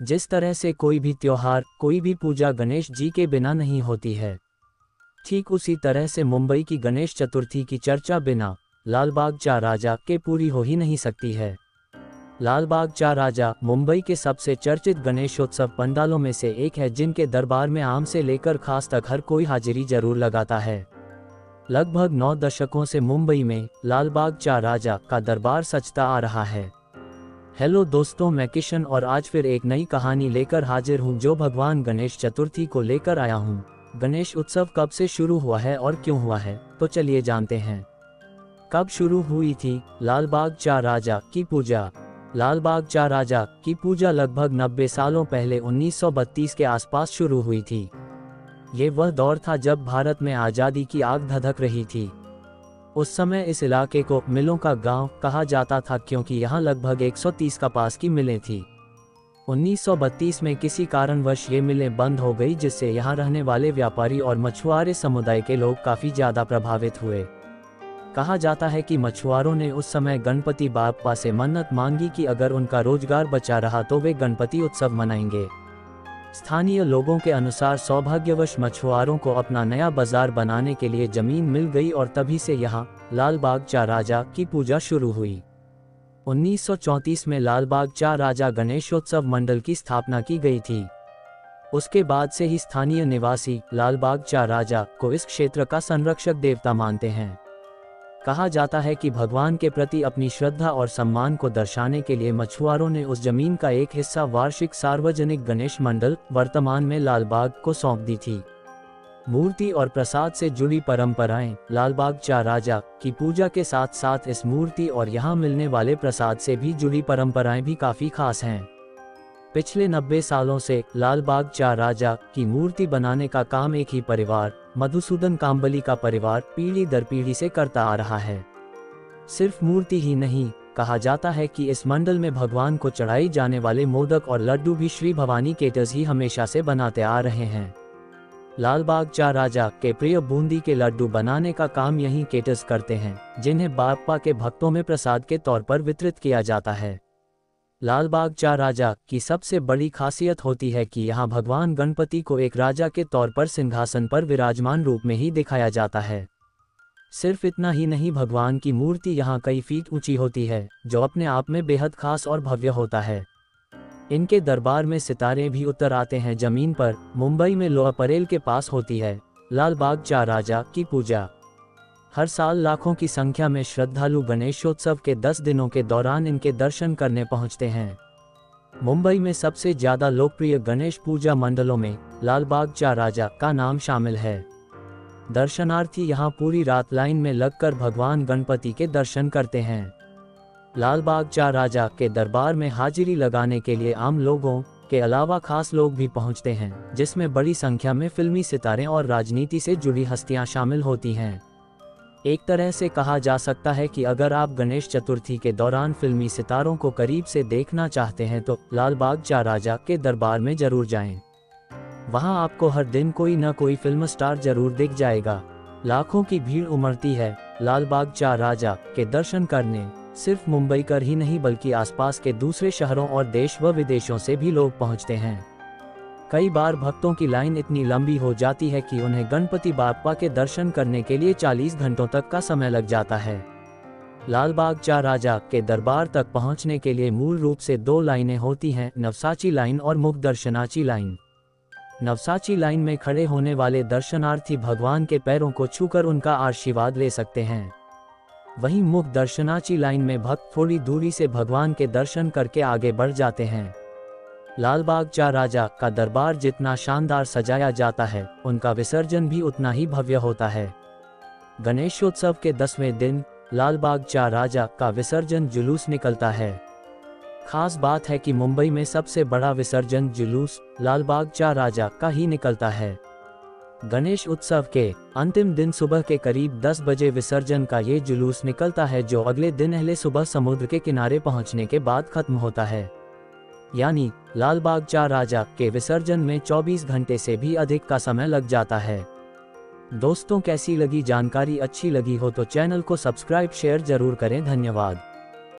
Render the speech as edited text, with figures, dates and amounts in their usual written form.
जिस तरह से कोई भी त्योहार, कोई भी पूजा गणेश जी के बिना नहीं होती है, ठीक उसी तरह से मुंबई की गणेश चतुर्थी की चर्चा बिना लाल बाग चा राजा के पूरी हो ही नहीं सकती है। लाल बाग चा राजा मुंबई के सबसे चर्चित गणेशोत्सव पंडालों में से एक है, जिनके दरबार में आम से लेकर खास तक हर कोई हाजिरी जरूर लगाता है। लगभग 9 दशकों से मुंबई में लाल बाग चा राजा का दरबार सजता आ रहा है। हेलो दोस्तों, मैं किशन और आज फिर एक नई कहानी लेकर हाजिर हूं, जो भगवान गणेश चतुर्थी को लेकर आया हूं। गणेश उत्सव कब से शुरू हुआ है और क्यों हुआ है, तो चलिए जानते हैं। कब शुरू हुई थी लाल बाग चा राजा की पूजा? लाल बाग चा राजा की पूजा लगभग 90 सालों पहले 1932 के आसपास शुरू हुई थी। ये वह दौर था जब भारत में आज़ादी की आग धधक रही थी। उस समय इस इलाके को मिलों का गांव कहा जाता था, क्योंकि यहाँ लगभग 130 कपास की मिलें थीं। 1932 में किसी कारणवश ये मिलें बंद हो गई, जिससे यहाँ रहने वाले व्यापारी और मछुआरे समुदाय के लोग काफ़ी ज़्यादा प्रभावित हुए। कहा जाता है कि मछुआरों ने उस समय गणपति बाप्पा से मन्नत मांगी कि अगर उनका रोजगार बचा रहा तो वे गणपति उत्सव मनाएंगे। स्थानीय लोगों के अनुसार सौभाग्यवश मछुआरों को अपना नया बाजार बनाने के लिए जमीन मिल गई और तभी से यहाँ लाल बाग चा राजा की पूजा शुरू हुई। 1934 में लाल बाग चा राजा गणेशोत्सव मंडल की स्थापना की गई थी। उसके बाद से ही स्थानीय निवासी लाल बाग चा राजा को इस क्षेत्र का संरक्षक देवता मानते हैं। कहा जाता है कि भगवान के प्रति अपनी श्रद्धा और सम्मान को दर्शाने के लिए मछुआरों ने उस जमीन का एक हिस्सा वार्षिक सार्वजनिक गणेश मंडल, वर्तमान में लाल बाग, को सौंप दी थी। मूर्ति और प्रसाद से जुड़ी परंपराएं लाल बाग चा राजा की पूजा के साथ साथ इस मूर्ति और यहाँ मिलने वाले प्रसाद से भी जुड़ी परंपराएं भी काफ़ी खास हैं। पिछले 90 सालों से लाल बाग चा राजा की मूर्ति बनाने का काम एक ही परिवार, मधुसूदन कांबली का परिवार, पीढ़ी दर पीढ़ी से करता आ रहा है। सिर्फ मूर्ति ही नहीं, कहा जाता है कि इस मंडल में भगवान को चढ़ाई जाने वाले मोदक और लड्डू भी श्री भवानी केटर्स ही हमेशा से बनाते आ रहे हैं। लाल बाग चा राजा के प्रिय बूंदी के लड्डू बनाने का काम यही केटर्स करते हैं, जिन्हें बाप्पा के भक्तों में प्रसाद के तौर पर वितरित किया जाता है। लाल बाग चा राजा की सबसे बड़ी खासियत होती है कि यहाँ भगवान गणपति को एक राजा के तौर पर सिंहासन पर विराजमान रूप में ही दिखाया जाता है। सिर्फ इतना ही नहीं, भगवान की मूर्ति यहाँ कई फीट ऊंची होती है, जो अपने आप में बेहद खास और भव्य होता है। इनके दरबार में सितारे भी उतर आते हैं जमीन पर। मुंबई में लोअर परेल के पास होती है लाल बाग चा राजा की पूजा। हर साल लाखों की संख्या में श्रद्धालु गणेशोत्सव के 10 दिनों के दौरान इनके दर्शन करने पहुंचते हैं। मुंबई में सबसे ज्यादा लोकप्रिय गणेश पूजा मंडलों में लाल बाग चा राजा का नाम शामिल है। दर्शनार्थी यहां पूरी रात लाइन में लगकर भगवान गणपति के दर्शन करते हैं। लाल बाग चा राजा के दरबार में हाजिरी लगाने के लिए आम लोगों के अलावा खास लोग भी पहुंचते हैं, जिसमें बड़ी संख्या में फिल्मी सितारे और राजनीति से जुड़ी हस्तियां शामिल होती हैं। एक तरह से कहा जा सकता है कि अगर आप गणेश चतुर्थी के दौरान फिल्मी सितारों को करीब से देखना चाहते हैं तो लाल बाग चा राजा के दरबार में जरूर जाएं। वहां आपको हर दिन कोई न कोई फिल्म स्टार जरूर दिख जाएगा। लाखों की भीड़ उमड़ती है लाल बाग चा राजा के दर्शन करने। सिर्फ मुंबई कर ही नहीं, बल्कि आसपास के दूसरे शहरों और देश व विदेशों से भी लोग पहुंचते हैं। कई बार भक्तों की लाइन इतनी लंबी हो जाती है कि उन्हें गणपति बाप्पा के दर्शन करने के लिए 40 घंटों तक का समय लग जाता है। लाल बाग चा राजा के दरबार तक पहुंचने के लिए मूल रूप से 2 लाइनें होती हैं, नवसाची लाइन और मुख दर्शनाची लाइन। नवसाची लाइन में खड़े होने वाले दर्शनार्थी भगवान के पैरों को छूकर उनका आशीर्वाद ले सकते हैं। वहीं मुख दर्शनाची लाइन में भक्त थोड़ी दूरी से भगवान के दर्शन करके आगे बढ़ जाते हैं। लाल बाग चा राजा का दरबार जितना शानदार सजाया जाता है, उनका विसर्जन भी उतना ही भव्य होता है। गणेशोत्सव के 10वें दिन लाल बाग चा राजा का विसर्जन जुलूस निकलता है। खास बात है कि मुंबई में सबसे बड़ा विसर्जन जुलूस लाल बाग चा राजा का ही निकलता है। गणेश उत्सव के अंतिम दिन सुबह के करीब 10 बजे विसर्जन का ये जुलूस निकलता है, जो अगले दिन अगले सुबह समुद्र के किनारे पहुंचने के बाद खत्म होता है। यानी लाल बाग चा राजा के विसर्जन में 24 घंटे से भी अधिक का समय लग जाता है। दोस्तों, कैसी लगी जानकारी? अच्छी लगी हो तो चैनल को सब्सक्राइब शेयर जरूर करें। धन्यवाद।